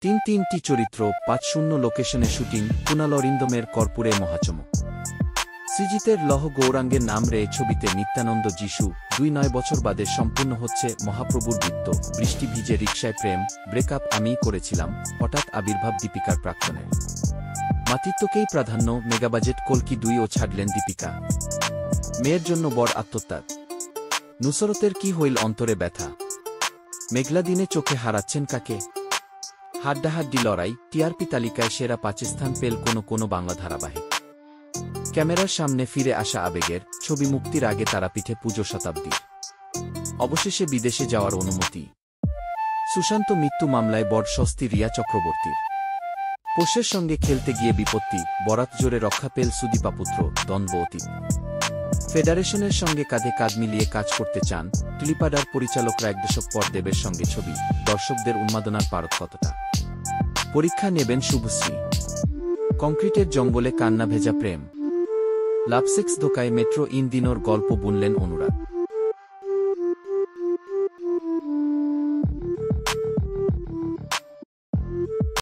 তিনটি চরিত্র, ৫-০ লোকেশনে শুটিং, কুণাল অরিন্দমের কর্পূরে মহাচমক। সৃজিতের লহ গৌরাঙ্গের নাম রে ছবিতে নিত্যানন্দ যিশু ২-৯ বছর বাদে সম্পূর্ণ হচ্ছে মহাপ্রভুর বৃত্ত। বৃষ্টি ভিজে রিকশায় প্রেম, ব্রেকআপ আমিই করেছিলাম, হঠাৎ আবির্ভাব দীপিকার প্রাক্তনে। মাতৃত্বকেই প্রাধান্য, মেগাবাজেট কল্কি ২ও ছাড়লেন দীপিকা। মেয়ের জন্য বড় আত্মত্যাগ। নুসরতের কি হইল অন্তরে ব্যথা। মেঘলা দিনে চোখে হারাচ্ছেন কাকে। হাড্ডাহাড্ডি লড়াই, টিআরপি তালিকায় সেরা ৫ স্থান পেল কোনো বাংলা ধারাবাহিক। ক্যামেরার সামনে ফিরে আসা আবেগের ছবি মুক্তির আগে তারাপীঠে পুজো শতাব্দীর। অবশেষে বিদেশে যাওয়ার অনুমতি। সুশান্ত মৃত্যু মামলায় বড় স্বস্তি রিয়া চক্রবর্তীর। পোষ্যের সঙ্গে খেলতে গিয়ে বিপত্তি, বরাত জোরে রক্ষা পেল সুদীপাপুত্র, দ্বন্দ্ব অতীত। ফেডারেশনের সঙ্গে কাঁধে কাঁধ মিলিয়ে কাজ করতে চান টুলিপাডার পরিচালকরা। ১ দশক পর দেবের সঙ্গে ছবি, দর্শকদের উন্মাদনার পারদ কতটা। পরীক্ষা নেবেন শুভশ্রী। কংক্রিটের জঙ্গলে কান্না ভেজা প্রেম। লাভসেক্স ধোকায় মেট্রো ইন দিনোর গল্প বুনলেন অনুরাগ।